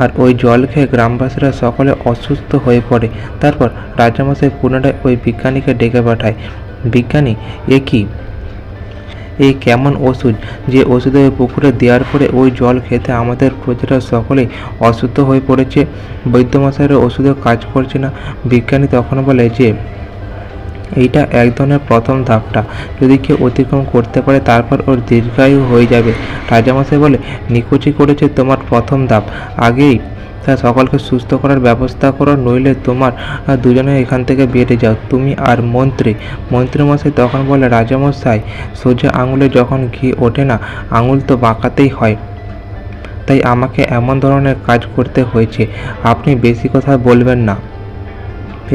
আর ওই জল খেয়ে গ্রামবাসীরা সকলে অসুস্থ হয়ে পড়ে। তারপর রাজামশাই পুনরায় ওই বিজ্ঞানীকে ডেকে পাঠায়। বিজ্ঞানী, এ কি, এই কেমন ওষুধ, যে ওষুধ ওই পুকুরে দেওয়ার পরে ওই জল খেতে আমাদের প্রজারা সকলেই অসুস্থ হয়ে পড়েছে। বৈদ্যমশাইয়ের ওষুধেও কাজ করছে না। বিজ্ঞানী তখন বলে যে এইটা এক ধরনের প্রথম ধাপটা, যদি কেউ অতিক্রম করতে পারে তারপর ওর দীর্ঘায়ু হয়ে যাবে। রাজামশাই বলে, নিকুচি করেছে তোমার প্রথম ধাপ, আগেই তা সকলকে সুস্থ করার ব্যবস্থা করো, নইলে তোমার দুজনে এখান থেকে বেরিয়ে যাও, তুমি আর মন্ত্রীমশাই তখন বলে, রাজামশাই, সোজা আঙুলে যখন ঘি ওঠে না, আঙুল তো বাঁকাতেই হয়, তাই আমাকে এমন ধরনের কাজ করতে হয়েছে। আপনি বেশি কথা বলবেন না।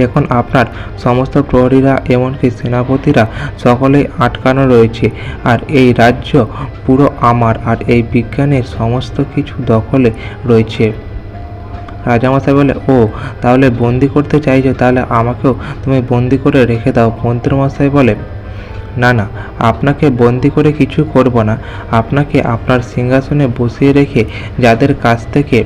এখন আপনার সমস্ত প্রহরীরা, এমনকি সেনাপতিরা সকলেই আটকানো রয়েছে, আর এই রাজ্য পুরো আমার আর এই বিজ্ঞানের সমস্ত কিছু দখলে রয়েছে। রাজামশাই বলে, ও তাহলে বন্দি করতে চাইছো, তাহলে আমাকেও তুমি বন্দি করে রেখে দাও। মন্ত্রীমশাই বলে, না না, আপনাকে বন্দি করে কিছু করব না, আপনাকে আপনার সিংহাসনে বসিয়ে রেখে যাদের কাছ থেকে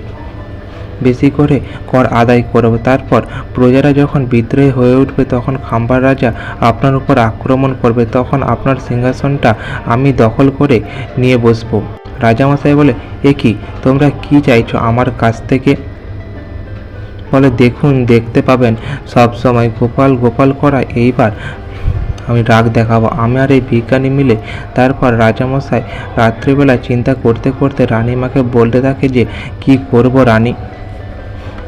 বেশি করে কর আদায় করব, তারপর প্রজারা যখন বিদ্রোহী হয়ে উঠবে তখন খাম্বার রাজা আপনার উপর আক্রমণ করবে, তখন আপনার সিংহাসনটা আমি দখল করে নিয়ে বসবো। রাজামশাই বলে, এ কি, তোমরা কি চাইছো আমার কাছ থেকে? বলে, দেখুন, দেখতে পাবেন সব সময় গোপাল গোপাল করা, এইবার আমি রাগ দেখাবো, আমি আর এই বিজ্ঞানী মিলে। তারপর রাজামশাই রাত্রিবেলা চিন্তা করতে করতে রানীমাকে বলতে থাকে যে, কি করব রানী,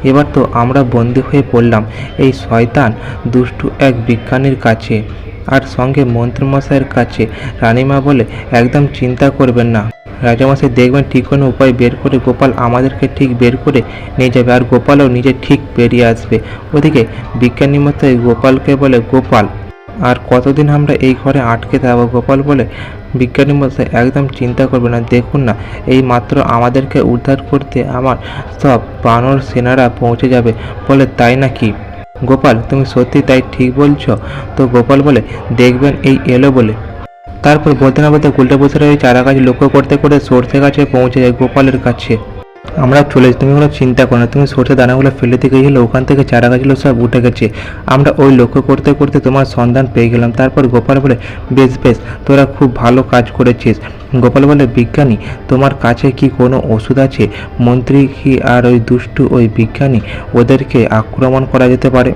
এবার তো আমরা বন্দী হয়ে পড়লাম এই শয়তান দুষ্টু এক বিজ্ঞানীর কাছে, আর সঙ্গে মন্ত্রীমশাইয়ের কাছে। রানীমা বলে, একদম চিন্তা করবেন না রাজামশাই, দেখবেন ঠিক কোনো উপায় বের করে গোপাল আমাদেরকে ঠিক বের করে নিয়ে যাবে, আর গোপালও নিজে ঠিক বেরিয়ে আসবে। ওদিকে বিজ্ঞানী মশাই গোপালকে বলে, গোপাল, আর কতদিন আমরা এই ঘরে আটকে থাকবো? গোপাল বলে, বিজ্ঞানী মশাই, একদম চিন্তা করবে না, দেখুন না, এই মাত্র আমাদেরকে উদ্ধার করতে আমার সব বানর সেনারা পৌঁছে যাবে। বলে, তাই নাকি গোপাল, তুমি সত্যি তাই ঠিক বলছো তো? গোপাল বলে, দেখবেন এই এলো বলে। তারপর বলতে না বলতে গুলটে বছরের ওই চারা গাছ লক্ষ্য করতে করতে সর্ষে গাছে পৌঁছে যায় গোপালের কাছে। আমরা চলে যাই, তুমি কোনো চিন্তা করো না, তুমি সর্ষে দানাগুলো ফেলে দিয়ে গেছিলে, ওখান থেকে চারা গাছগুলো সব উঠে গেছে, আমরা ওই লক্ষ্য করতে করতে তোমার সন্ধান পেয়ে গেলাম। তারপর গোপাল বলে, বেশ বেশ, তোরা খুব ভালো কাজ করেছিস। গোপাল বলে, বিজ্ঞানী, তোমার কাছে কি কোনো ওষুধ আছে? মন্ত্রী কি আর ওই দুষ্টু ওই বিজ্ঞানী, ওদেরকে আক্রমণ করা যেতে পারে?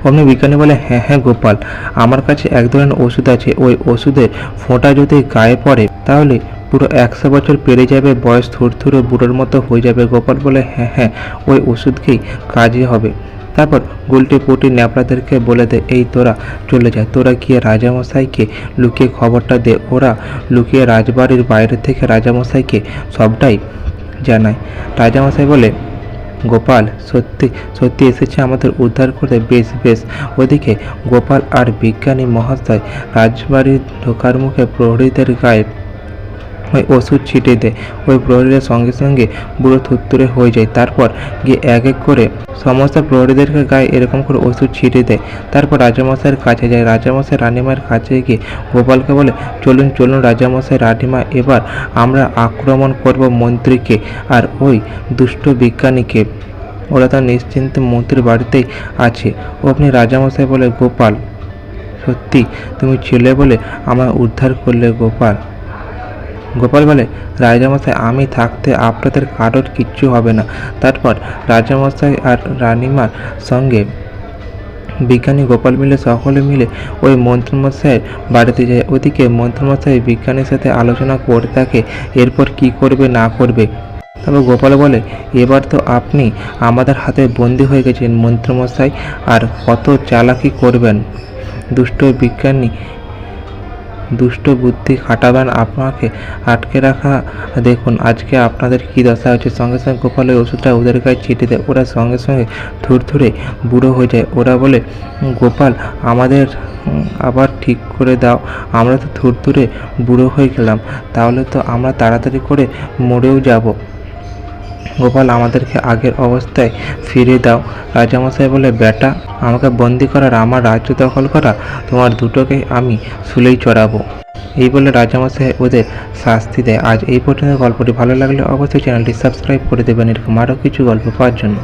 অমনি বিজ্ঞানী বলে, হ্যাঁ হ্যাঁ গোপাল, আমার কাছে এক ধরনের ওষুধ আছে, ওই ওষুধের ফোঁটা যদি গায়ে পড়ে তাহলে পুরো 100 বছর পেরিয়ে যাবে, বয়স থুরথুরে বুড়োর মতো হয়ে যাবে। গোপাল বলে, হ্যাঁ হ্যাঁ, ওই ওষুধকেই কাজে হবে। তারপর গুলটে পুটি ন্যাপড়াদেরকে বলে দে, এই তোরা চলে যায়, তোরা গিয়ে রাজামশাইকে লুকিয়ে খবরটা দে। ওরা লুকিয়ে রাজবাড়ির বাইরে থেকে রাজামশাইকে সবটাই জানায়। রাজামশাই বলে, গোপাল সত্যি সত্যি এসেছে আমাদের উদ্ধার করতে, বেশ বেশ। ওদিকে গোপাল আর বিজ্ঞানী মহাশয় রাজবাড়ির ঢোকার মুখে প্রহরীদের গায়ে ওই ওষুধ ছিটিয়ে দেয়। ওই প্রহরীরা সঙ্গে সঙ্গে বুড়ো থুত্তুরে হয়ে যায়। তারপর গিয়ে এক এক করে সমস্ত প্রহরীদেরকে গায়ে এরকম করে ওষুধ ছিটিয়ে দেয়। তারপর রাজামশাইয়ের কাছে যায়। রাজামশাই রানীমার কাছে গিয়ে গোপালকে বলে, চলুন চলুন রাজামশাই, রানীমা, এবার আমরা আক্রমণ করব মন্ত্রীকে আর ওই দুষ্ট বিজ্ঞানীকে। ওরা তো নিশ্চিন্তে মন্ত্রীর বাড়িতেই আছে। আপনি রাজামশাই বলে, গোপাল, সত্যি তুমি ছেলে বলে আমার উদ্ধার করলে গোপাল। গোপাল বলে, রাজামশাই, আমি থাকতে আপনাদের কারোর কিচ্ছু হবে না। তারপর রাজামশাই আর রানীমার সঙ্গে বিজ্ঞানী গোপাল মিলে সকলে মিলে ওই মন্ত্রীমশাইয়ের বাড়িতে যায়। ওদিকে মন্ত্রীমশাই বিজ্ঞানীর সাথে আলোচনা করতে থাকে এরপর কি করবে না করবে। তারপর গোপাল বলে, এবার তো আপনি আমাদের হাতে বন্দি হয়ে গেছেন মন্ত্রীমশাই, আর কত চালাকি করবেন? দুষ্ট বিজ্ঞানী দুষ্ট বুদ্ধি খাটাবেন, আপনাকে আটকে রাখা দেখুন আজকে আপনাদের কি দশা হচ্ছে। সঙ্গে সঙ্গে গোপাল ওই ওষুধটা ওদের গায়ে ছিটিয়ে দেয়। ওরা সঙ্গে সঙ্গে থুরথুরে বুড়ো হয়ে যায়। ওরা বলে, গোপাল, আমাদের আবার ঠিক করে দাও, আমরা তো থুরথুরে বুড়ো হয়ে গেলাম, তাহলে তো আমরা তাড়াতাড়ি করে মরেও যাব। গোপাল, আমাদেরকে আগের অবস্থায় ফিরে দাও। রাজামশাই বলে, বেটা, আমাকে বন্দি করার আমার রাজ্য দখল করা, তোমার দুটোকে আমি শুলেই চড়াবো। এই বলে রাজামশাই ওদের শাস্তি দেয়। আজ এই পর্যন্ত গল্পটি ভালো লাগলে অবশ্যই চ্যানেলটি সাবস্ক্রাইব করে দেবেন এরকম আরও কিছু গল্প পাওয়ার জন্য।